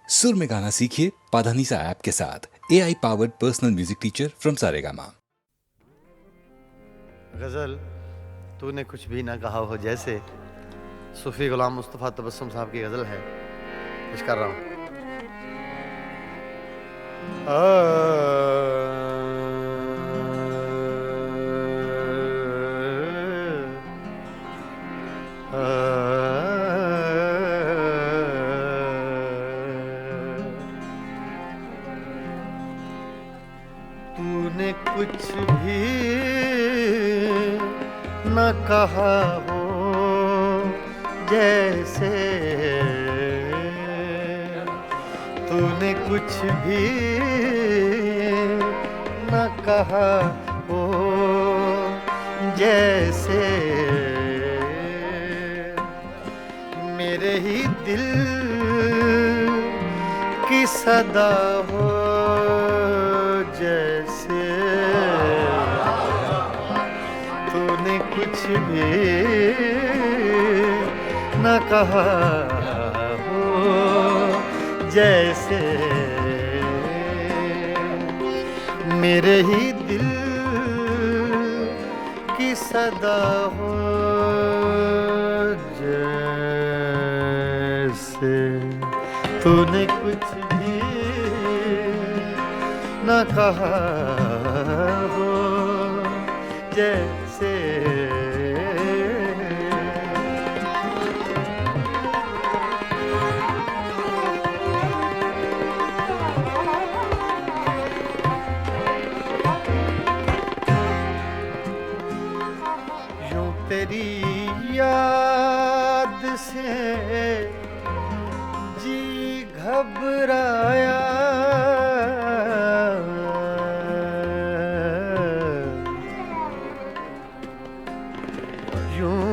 सुर में गाना सीखिए पाधानीसा ऐप के साथ। AI powered personal music teacher from Saregama. गज़ल तूने कुछ भी ना कहा हो जैसे सूफी गुलाम मुस्तफ़ा तबस्सुम साहब की गज़ल है, कुछ कर रहा हूँ। तूने कुछ भी न कहा हो जैसे, तूने कुछ भी न कहा हो जैसे, मेरे ही दिल की सदा हो जैसे, तूने कुछ भी न कहा हो जैसे, मेरे ही दिल की सदा हो जैसे, तूने कुछ भी न कहा हो जैसे। यूं तेरी याद से जी घबराया, यूं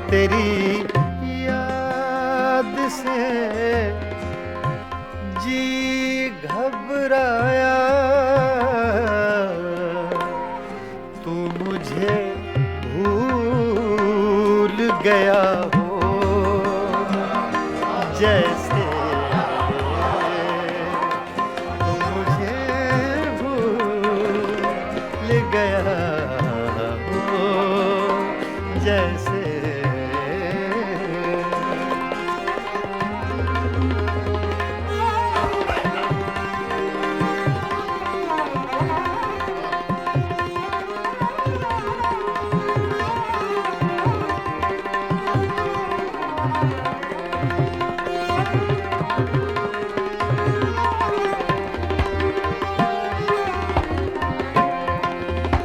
तेरी याद से जी घबराया, तू मुझे भूल गया हो जैसे, तू मुझे भूल गया हो जैसे।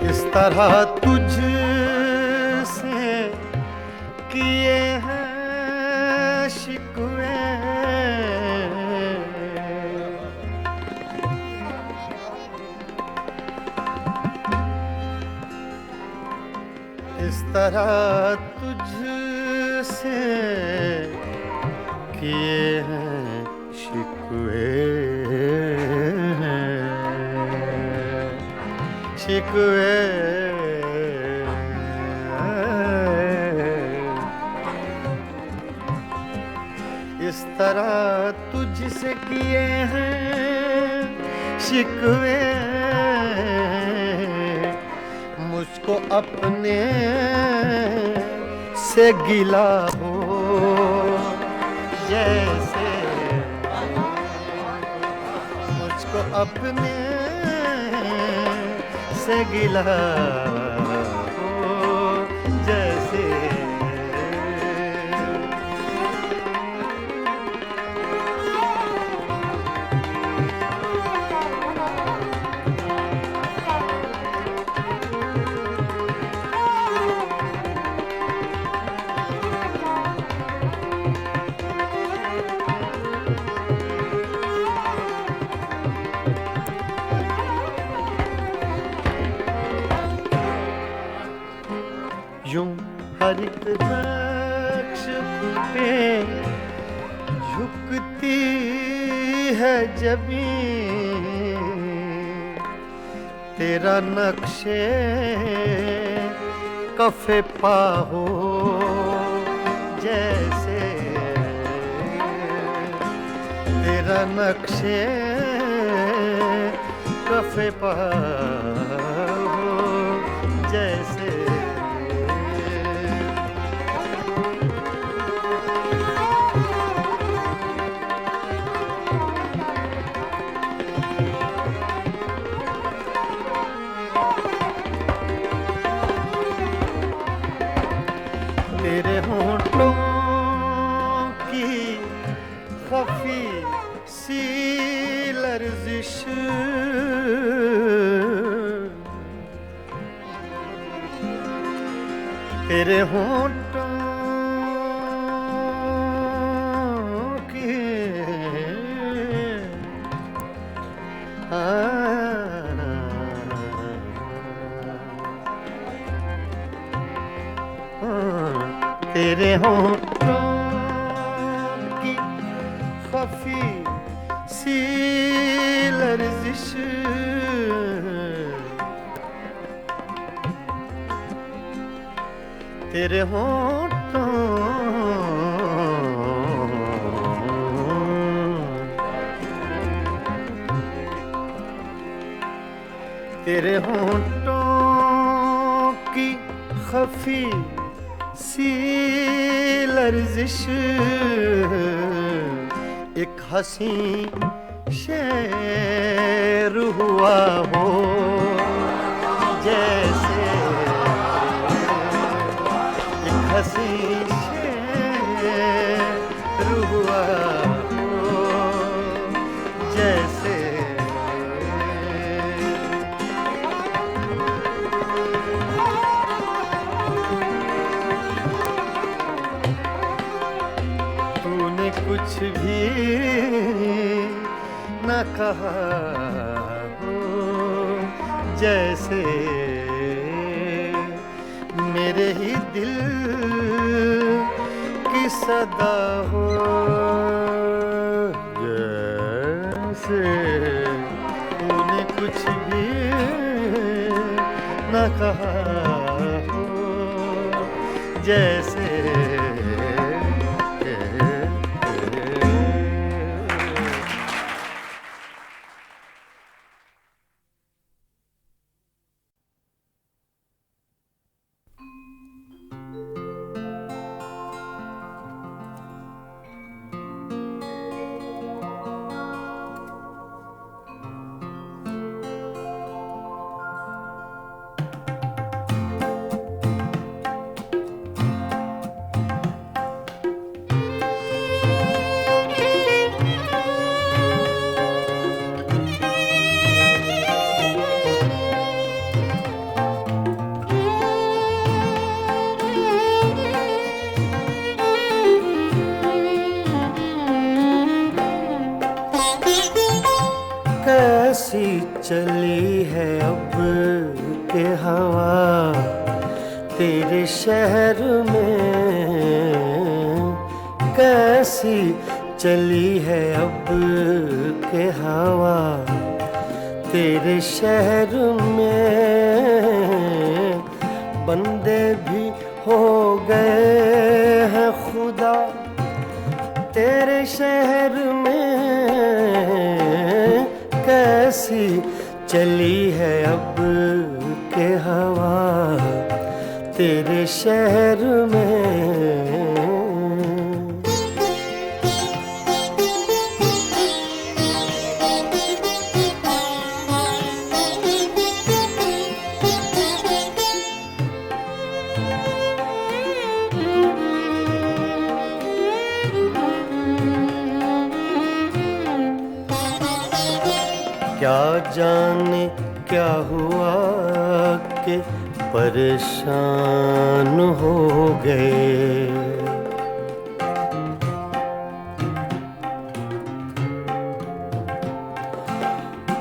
इस तरह तुझसे किए हैं शिकवे, इस तरह तुझसे किए हैं शिकवे, शिकवे, इस तरह तुझसे किए हैं शिकवे, मुझको अपने से गिला हो जैसे, मुझको अपने से गिला हो जैसे। यूं हर एक लगती है जबी तेरा नक्शे कफे पा हो जैसे तेरा नक्शे कफे पा हो जैसे तेरे होंठों की खफी सी लर्जिश तेरे होंठों की तेरे होंठों की खफी सी लर्जिश तेरे होंठों तेरे होंठों की खफी सी लर्जिश एक हंसी शेर हुआ हो जैसे एक हंसी शेर हुआ हो जैसे कुछ भी न कहा हो जैसे मेरे ही दिल की सदा हो जैसे तूने कुछ भी न कहा हो जैसे कैसी चली है अब के हवा तेरे शहर में कैसी चली है अब के हवा तेरे शहर में बंदे भी हो गए हैं खुदा तेरे शहर में कैसी चली है अब के हवा तेरे शहर में क्या जाने क्या हुआ कि परेशान हो गए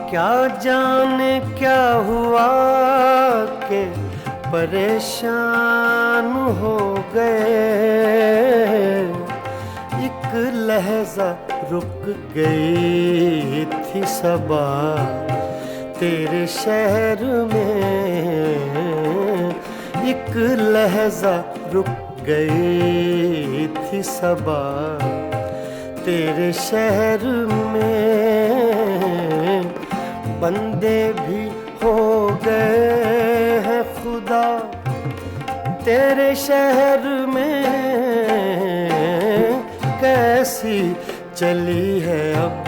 क्या जाने क्या हुआ कि परेशान हो गए एक लहजा रुक गई थी सबा तेरे शहर में, एक लहजा रुक गई थी सबा तेरे शहर में। बंदे भी हो गए हैं खुदा तेरे शहर में, कैसी चली है अब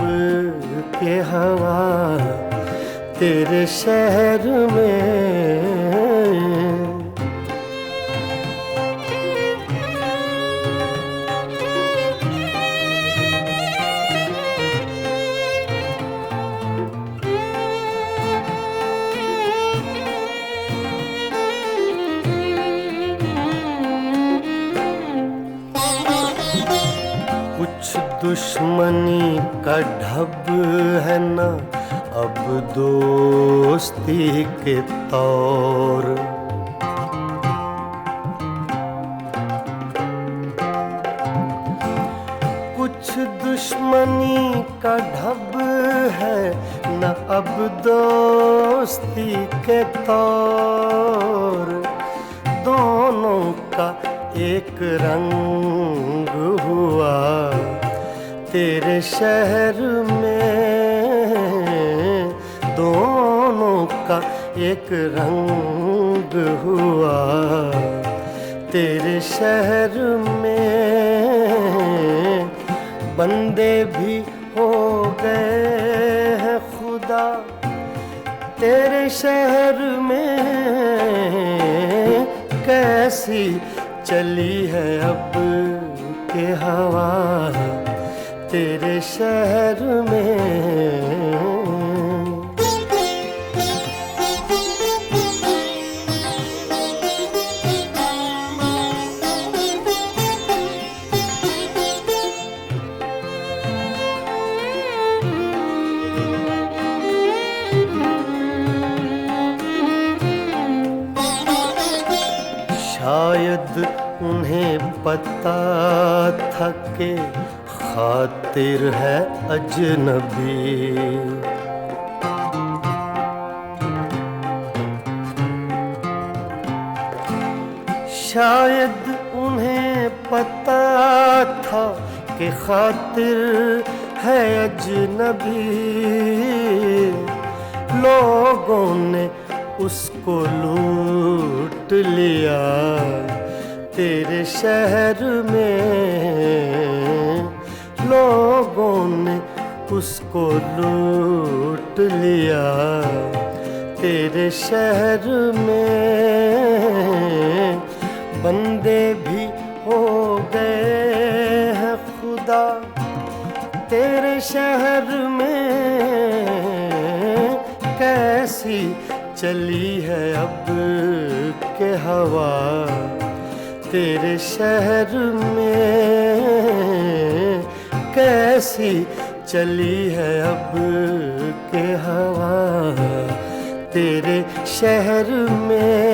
के हवा तेरे शहर में। कुछ दुश्मनी का ढब है ना अब दोस्ती के तौर, कुछ दुश्मनी का ढब है ना अब दोस्ती के तौर। दोनों का एक रंग हुआ तेरे शहर में, दोनों का एक रंग हुआ तेरे शहर में। बंदे भी हो गए हैं खुदा तेरे शहर में, कैसी चली है अब के हवा तेरे शहर में। शायद उन्हें पता था कि खातिर है अजनबी, शायद उन्हें पता था कि खातिर है अजनबी। लोगों ने उसको लूट लिया तेरे शहर में, लोगों ने उसको लूट लिया तेरे शहर में। बंदे भी हो गए हैं खुदा तेरे शहर में, कैसी चली है अब के हवा तेरे शहर में, कैसी चली है अब के हवा तेरे शहर में।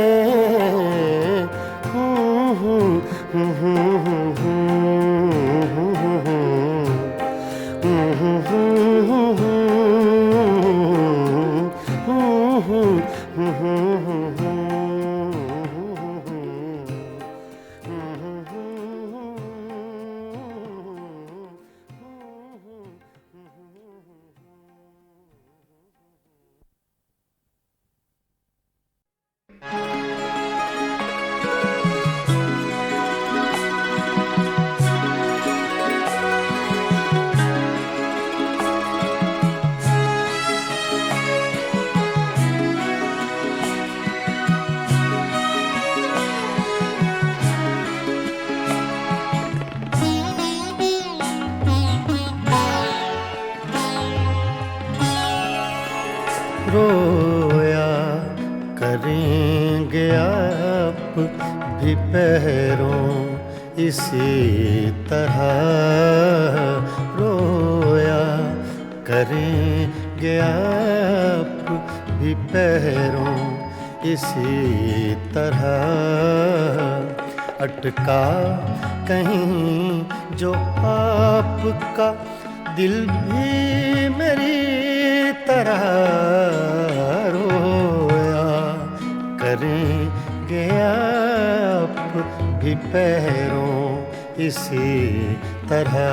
रोया करेंगे आप भी पैरों इसी तरह, रोया करेंगे आप भी पैरों इसी तरह। अटका कहीं जो आपका दिल भी मेरी तरह रोया करेंगे आप भी पैरों इसी तरह।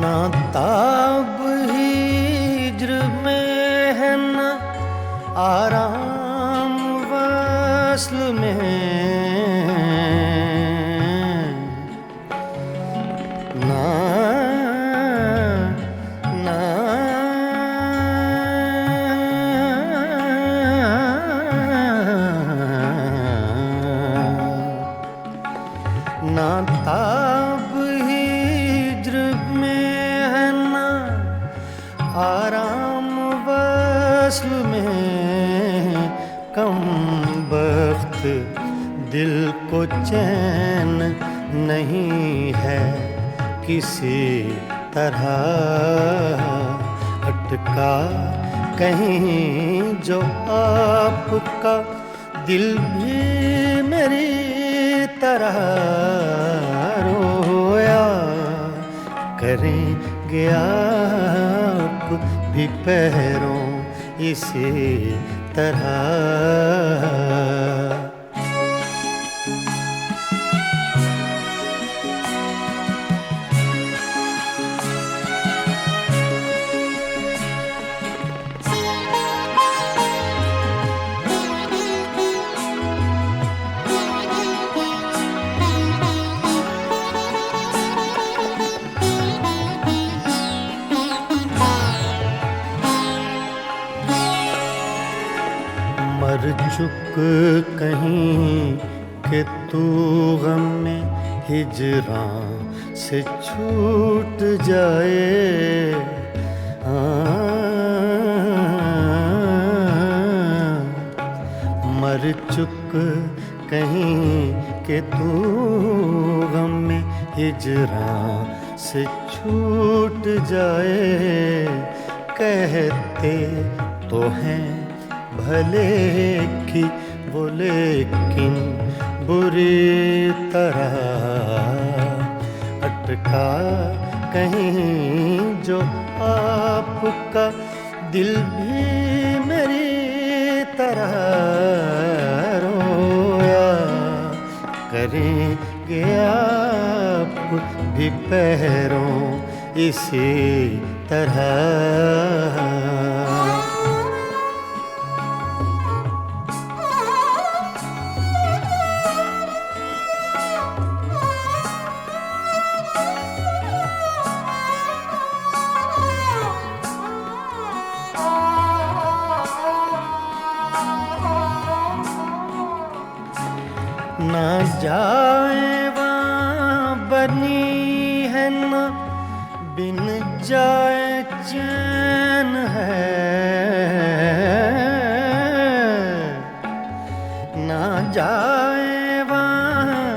ना ताब हिज्र में है ना आराम वस्ल में, ना ना ना ताब हिज्र में है ना आराम वस्ल में, कम बख्त दिल को चैन नहीं है किसी तरह, अटका कहीं जो आपका दिल भी मेरी तरह रोया करेंगे आप भी पैरों इसी तरह। मर चुक कहीं कि तू गम में हिजरां से छूट जाए, मर चुक कहीं कि तू गम में हिजरां से छूट जाए, कहते तो हैं भले की वो लेकिन बुरी तरह, अटका कहीं जो आपका दिल भी मेरी तरह रोया करेंगे आप भी पैरों इसी तरह। ना जाए वहाँ बनी है ना बिन जाए चैन है, ना जाए वहाँ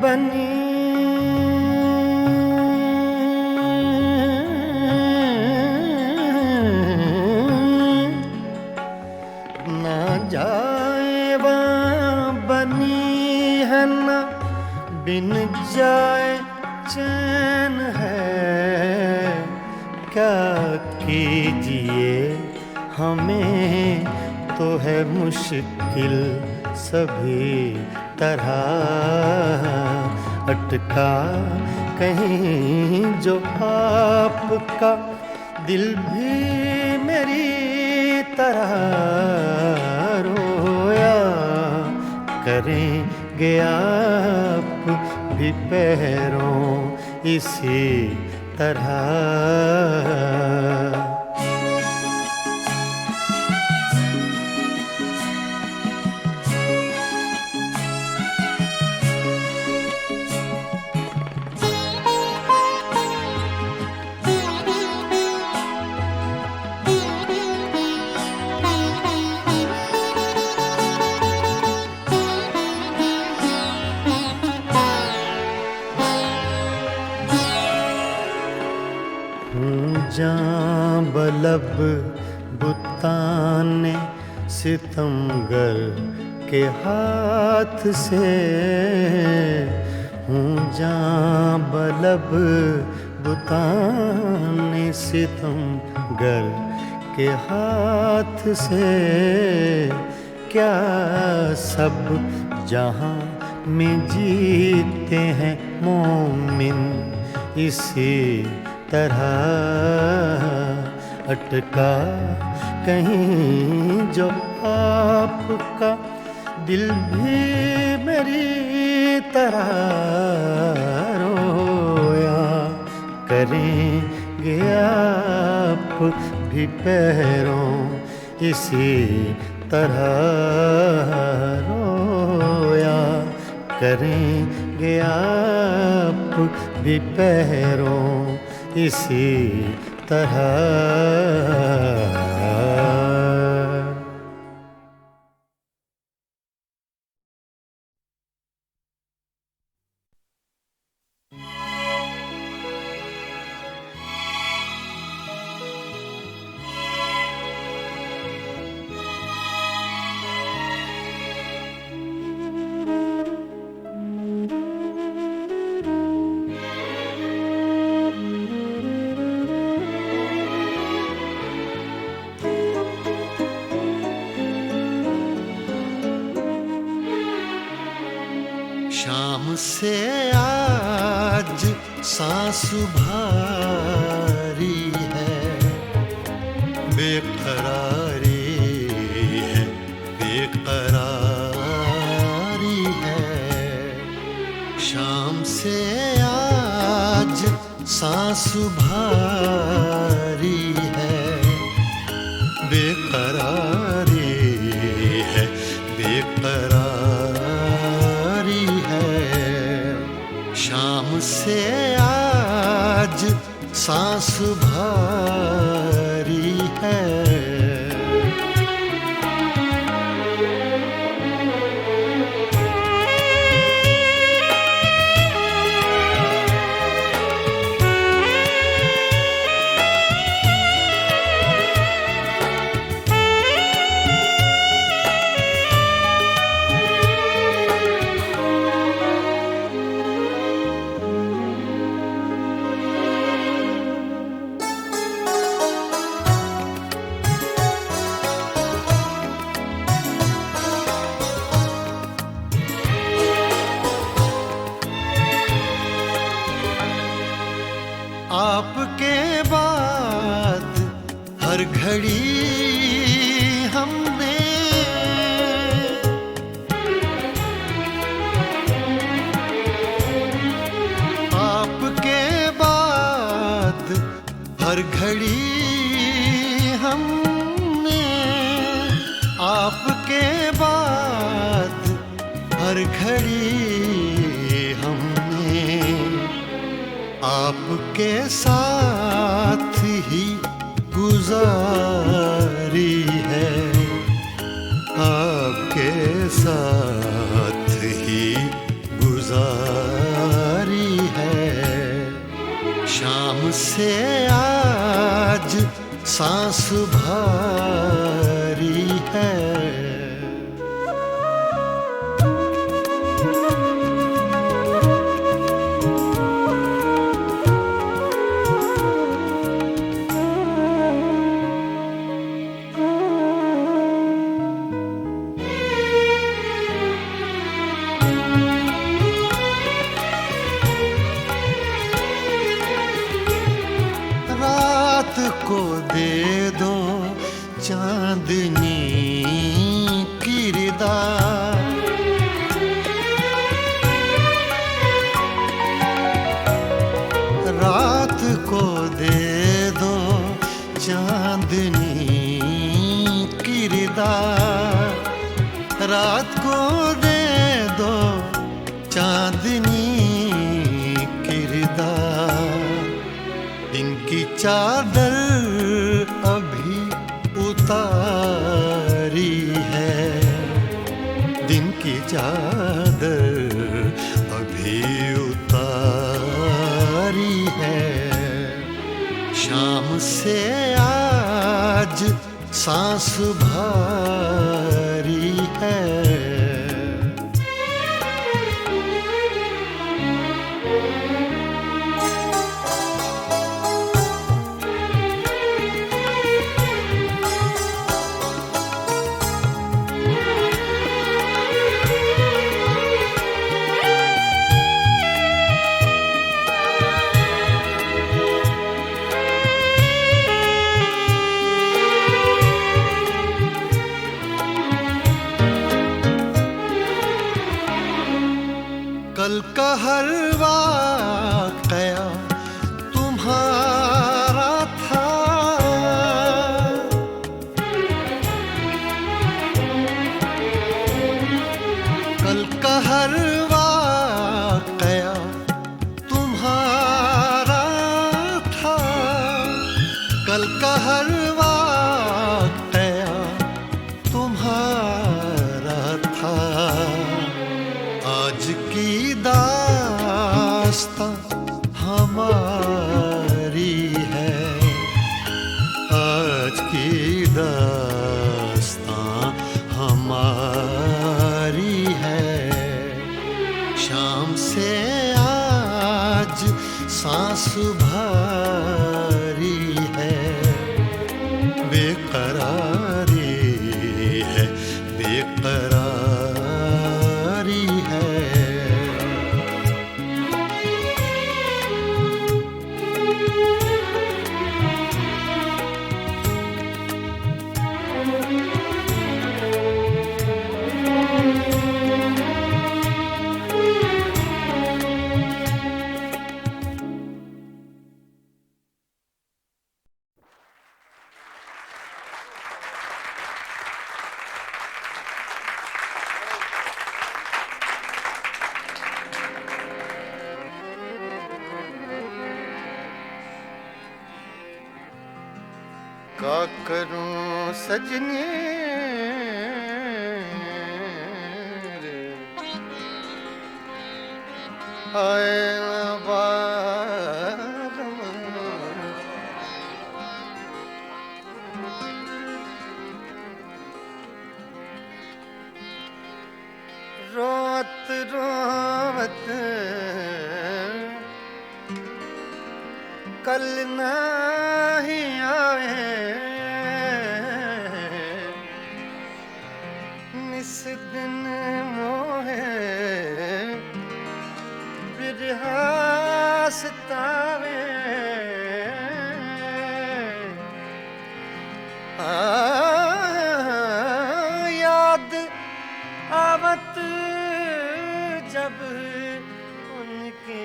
बनी ना जाए वहाँ बनी है ना बिन जाए चैन है, क्या कीजिए हमें तो है मुश्किल सभी तरह, अटका कहीं जो आपका दिल भी मेरी तरह रोया करेंगे आप भी पैरों इसी तरह। अपने सितमगर के हाथ से हूँ जां बलब बुताने सितमगर के हाथ से क्या सब जहां में जीते हैं मोमिन इसी तरह अटका कहीं जो आपका दिल भी मेरी तरह रोया करेंगे आप भी पैरों इसी तरह रोया करेंगे आप भी पैरों इसी तरह। शाम से आज सांस भारी है, बेकरारी है, बेकरारी है। शाम से आज सांस भारी है, बेकरारी है, बेकरारी। शाम से आज सांस भारी है। आपके बाद हर घड़ी हमने आपके बाद हर घड़ी हमने आपके बाद हर घड़ी हमने आपके साथ ही गुजारी है, आपके साथ ही गुजारी है। शाम से आज सांस भारी है। रात को दे दो चांदनी किरदार, रात को दे दो चांदनी किरदार, रात को दे दो चांदनी किरदार। इनकी चादर अभी उतारी है, दिन की चादर अभी उतारी है। शाम से आज सांस भारी है। कल का हर वाकया तुम्हारा था, कल का हर वाकया तुम्हारा था, कल का हर वाकया तुम्हारा था। आज की दास्तां हमारी है, आज की दास्तां हमारी है। शाम से आज सांस भारी है, बेकरारी है, बेकरारी है। का करूं सजनी रे, हाय बारम, रोत रोवत कल नहीं आवे, निस दिन मोहे बिरहा सतावे। याद आवत जब उनके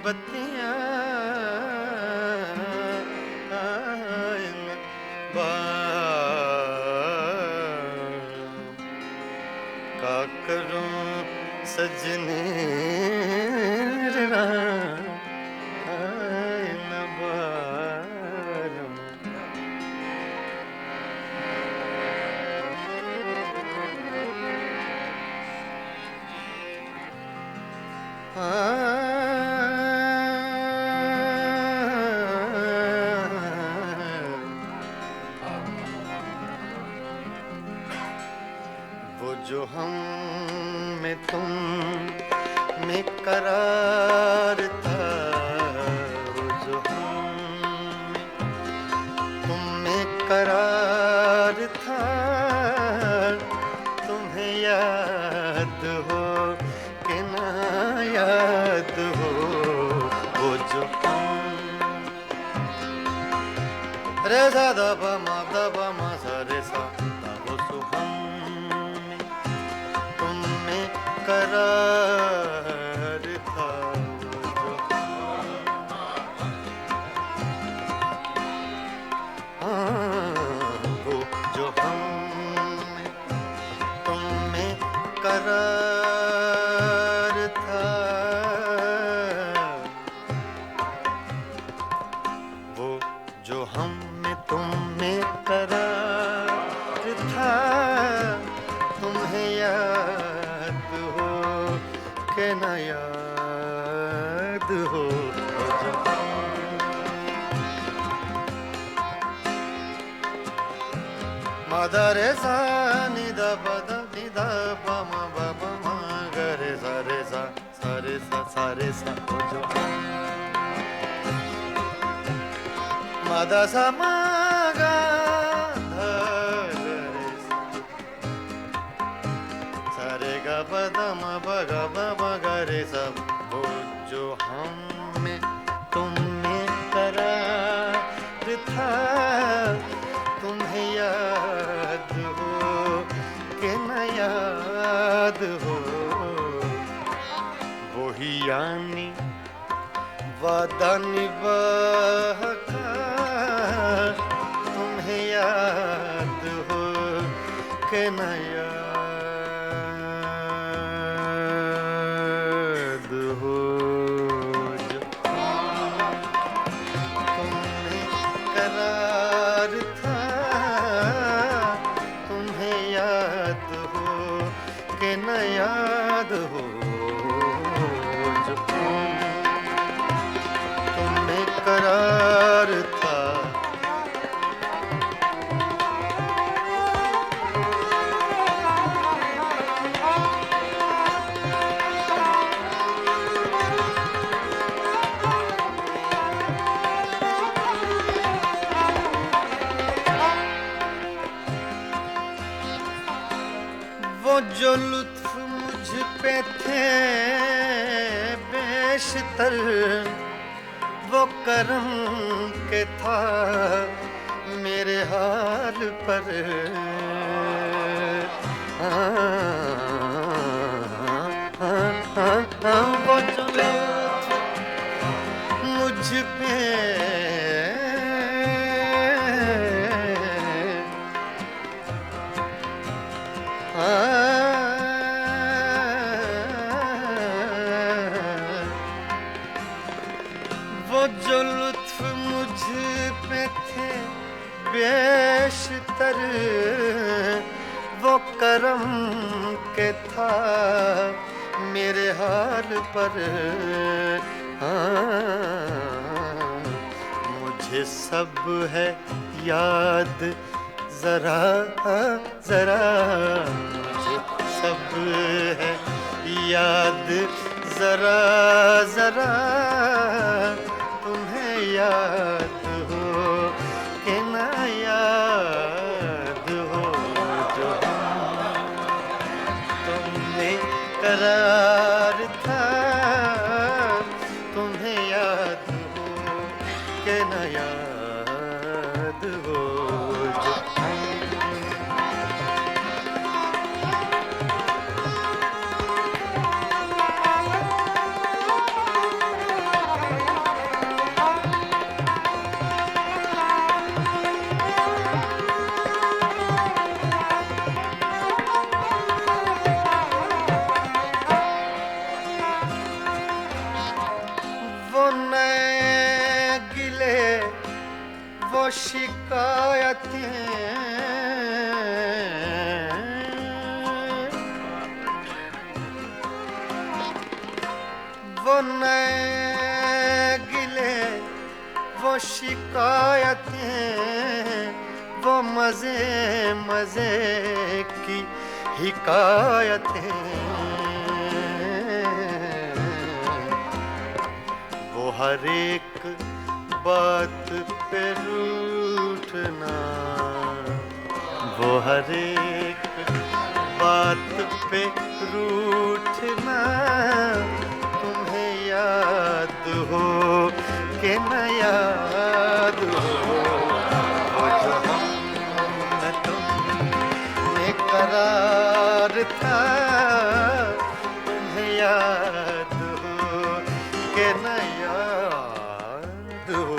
बत्तियां का करूं सजने न बारम। वो जो हम में तुम में करार था, वो जो हम में तुम में करार था, तुम्हें याद हो कि ना याद हो। वो जो हम रे सा दा पा मा सा रे सा दा वो सो हम में तुम में करार था, वो जो वो जो हम में तुम में करार था, वो जो हम में तुम में करार था, तुम्हें याद हो के ना याद हो। वो जो रे सा नि द प द नि द प म ब प म ग रे सा सा रे सा ओ जो म द सा म ग ध रे सा रे ग प द म प ग प म ग रे सा वो जो हम में तुम में करार था तुम्हें याद हो कि न याद हो वही यानी वादा निभाका तुम्हें याद हो कि न याद हो जो तुम्हें करार था तुम्हें याद हो कि न याद हो जो तुम्हें करार था वो जो लुत्फ मुझ पे थे बेशतर वो करम के था मेरे हाल पर वो जो लुत्फ मुझ पे वो जो लुत्फ मुझ पे थे बेशतर वो करम के था मेरे हाल पर मुझे सब है याद जरा जरा मुझे सब है याद जरा जरा तुम्हें याद हो कि न याद हो जो तुमने करार था तुम्हें याद हो कि न याद हो जो वो नए गिले वो शिकायतें वो नए गिले वो शिकायतें वो मजे मजे की हिकायतें वो हर एक बात पे रूठना वो हर एक बात पे रूठना तुम्हें याद हो कि न याद हो वो जो हम तुमने करार था तुम्हें याद हो कि न याद हो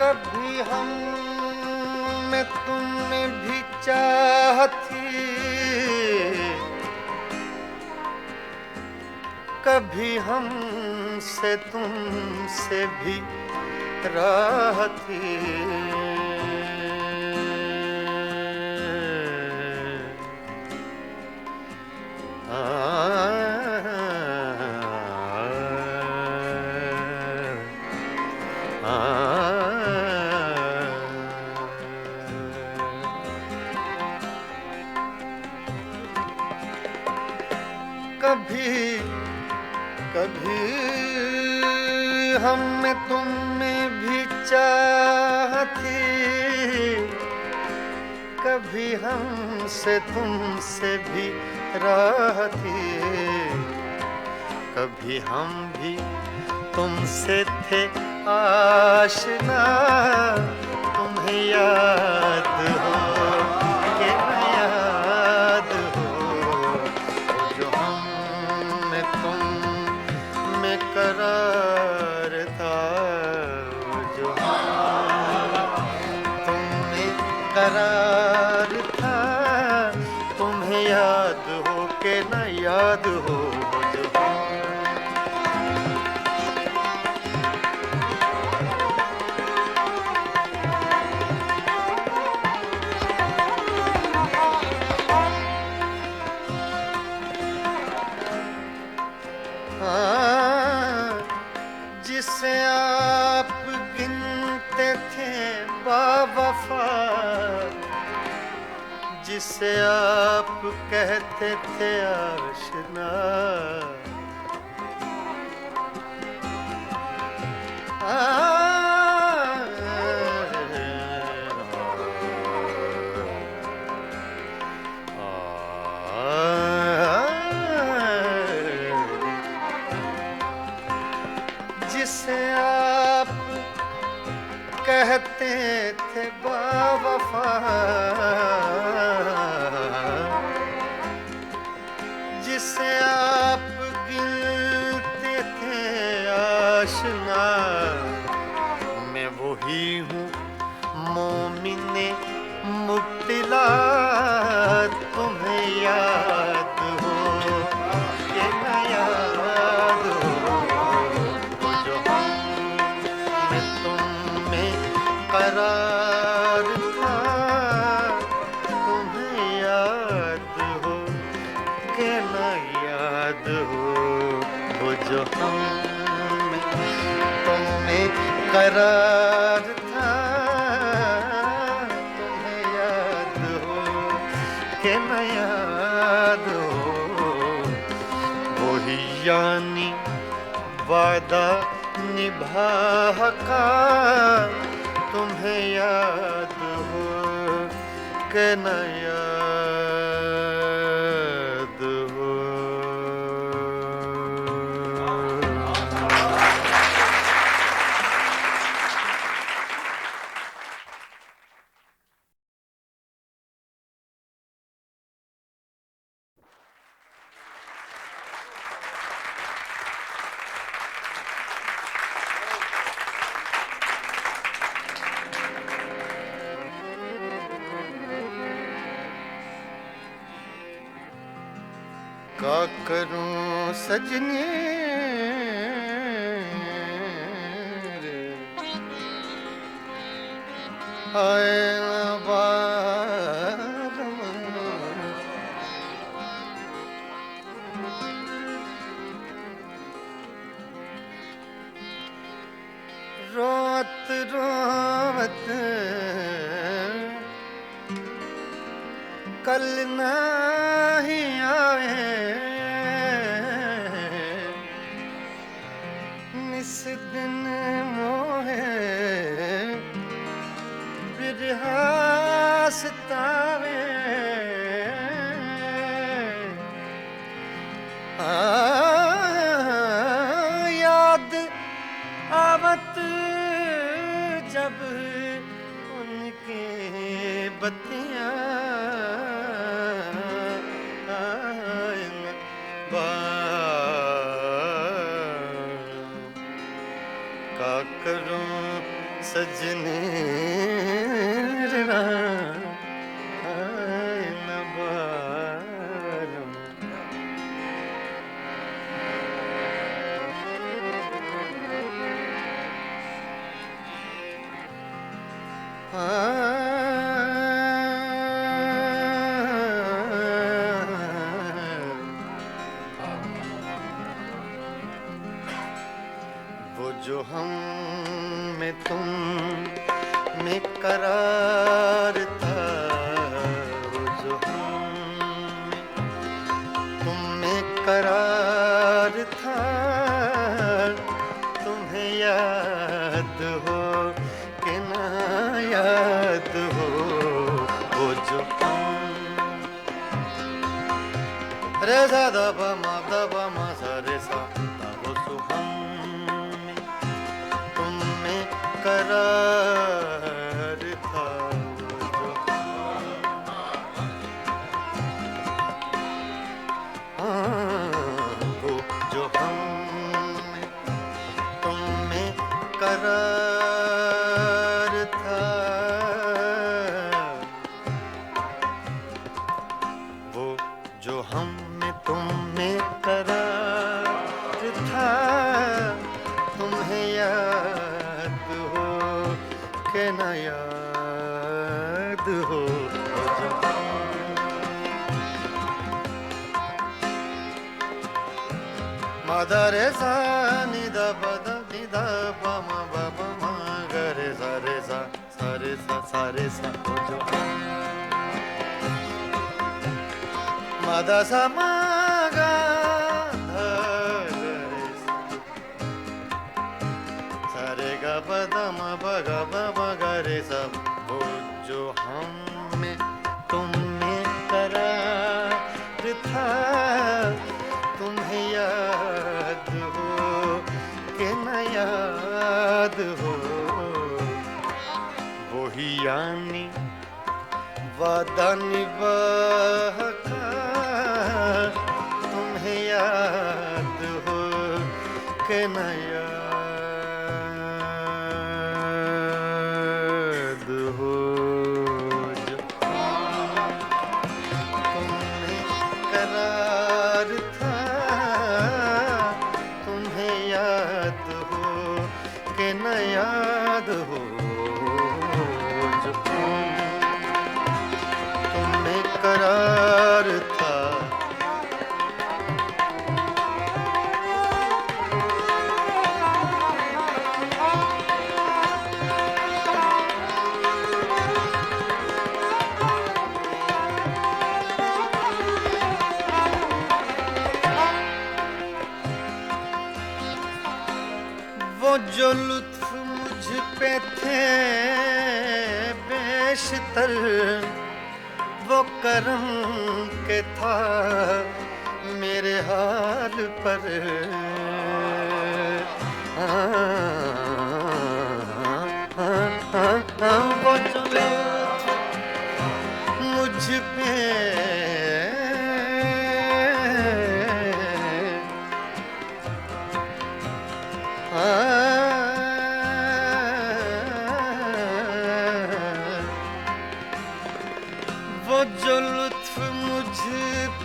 कभी हम में तुमने भी चाहती कभी हमसे तुमसे भी राह थी, कभी कभी हम में तुम में भी चाह थी, कभी हमसे तुमसे भी राह थी, कभी हम भी तुमसे थे आशना, तुम्हें याद हो कि न याद हो, जो हम में तुम में करार था, जो हम तुम में करार था, तुम्हें याद हो कि न याद हो, जो जिसे आप गिनते थे बावफा, जिसे आप कहते थे आशना, जिसे आप कहते थे बावफा, जिसे आप गिनते थे आशना, मैं वही हूँ मोमिने मुब्तिला, तुम्हें याद हो कि न याद हो, जो हम में तुम में करार था, तुम्हें याद हो कि न याद हो, वो जो हम में तुम में करार था, तुम्हें याद हो कि न याद हो, वही यानी वादा निभा का, तुम्हें याद हो कि न याद हो। का करूं सजनी रे, आए न बारम, रोत रोत कल नहीं आए, निस दिन मोहे बिरहा सतावे, याद आवत जब उनके बत्तियां, का करूं सजने रा, आए न बारम, वो जो हम में तुम में करार था, वो जो हम में तुम में करार था, तुम्हें याद हो कि ना याद हो, वो जो हम रे सा दा प म सा रे सा दा वो सो हम में तुम में करार था, वो जो वो जो हम में तुम में करार था, वो जो हम में तुम में करार था, तुम्हें याद हो कि न याद हो, वो जो मा रे सा नि दा प म ब प म ग रे सा रे सा वो जो मा दा सा म ग ध रे सा रे ग प द म प ग प म ग रे सा, वो जो हम में तुम में करार था, तुम्हें याद हो कि न याद हो, वही यानी वादा निभाका, तुम्हें याद हो कि न याद हो, जो तुम्हें करार था, तुम्हें याद हो कि न याद हो, जो तुम्हें करार था। वो जो लुत्फ मुझ पे थे बेशतर, वो करम के था मेरे हाल पर, वो जो लुत्फ मुझ पे वो जो लुत्फ मुझ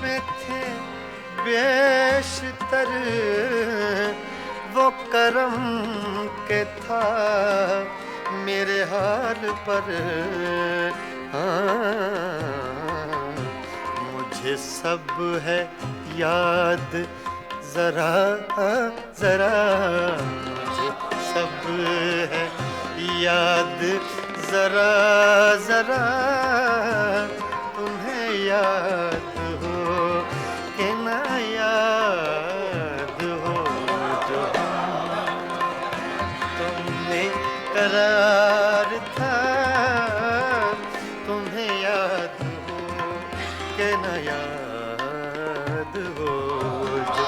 पे थे बेशतर, वो करम के था मेरे हाल पर, मुझे सब है याद जरा जरा, मुझे सब है याद जरा जरा, तुम्हें याद हो कि ना याद हो, जो तुमने करार था, तुम्हें याद हो कि ना याद हो, जो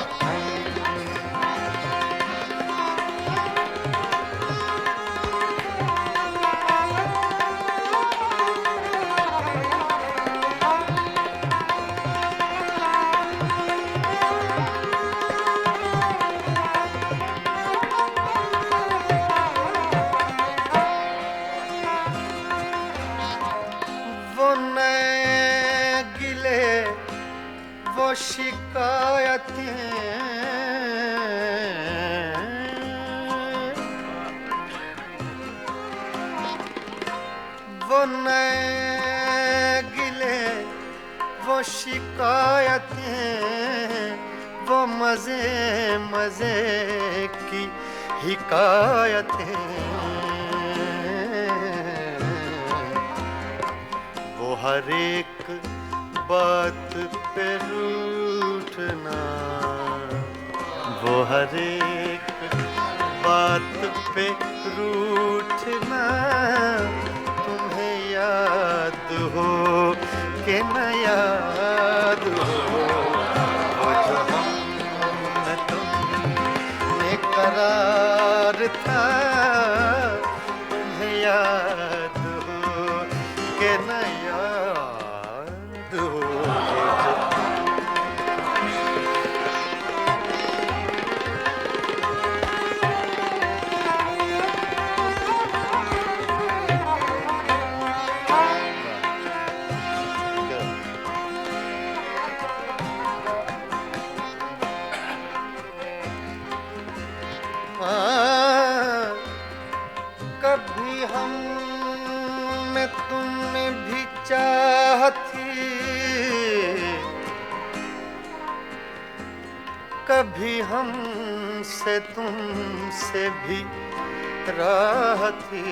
वो नए गिले, वो शिकायतें, वो मजे मजे की हिकायतें, वो हर एक बात पे रूठना, वो हर एक बात पे रूठना, तुम्हें याद हो कि न याद हो, वो जो हम तुमने करार था, तुम्हें याद हो कि न याद हो, वो जो कभी हम में तुमने भी चाह थी, कभी हम से तुमसे भी राह थी,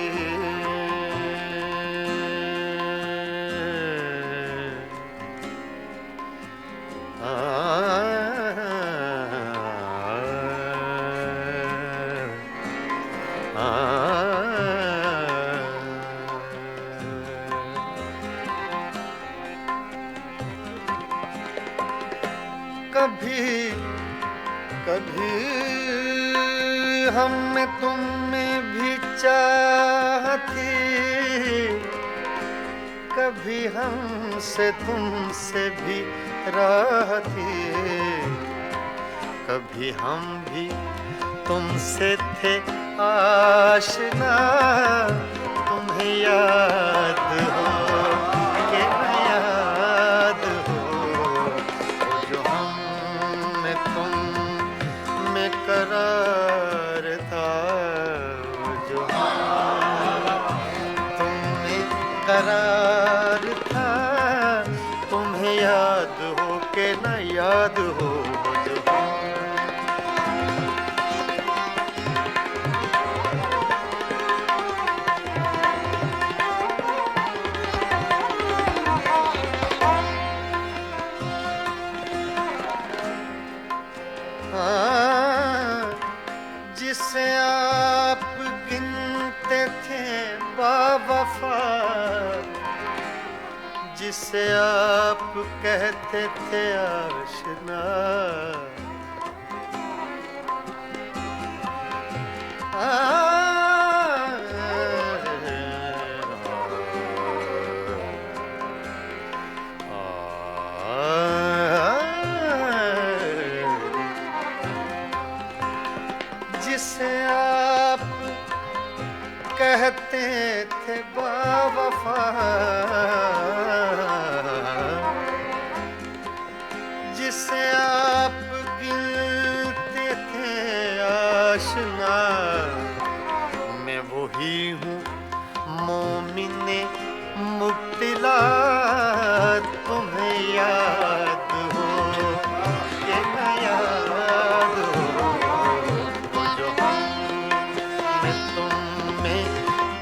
कभी कभी हम में तुम में भी चाह थी, कभी हम से तुमसे भी राह थी, कभी हम भी तुमसे थे आशना, तुम्हें याद हो कि न याद हो, वो जो हम में तुम में करार था, वो जो हम तुम में करार था, तुम्हें याद हो कि न याद हो, वो जो हम जिसे आप गिनते थे बावफा, जिसे आप कहते थे आशना, जिसे आप कहते थे बावफा, जिसे आप गिनते थे आशना, मैं वही हूँ मोमिने मुब्तिला, तुम्हें याद हो कि न याद हो, वो जो हम में तुम में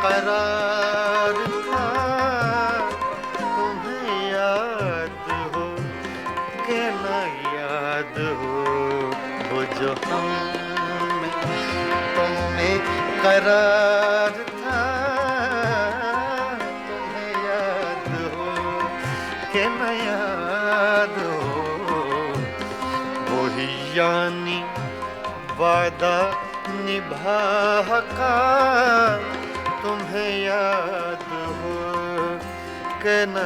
करार था, तुम्हें याद हो कि न याद हो, वो जो हम में तुम में करार था, तुम्हें याद हो कि न याद हो, वही यानी वादा निभा का, तुम्हें याद हो कि न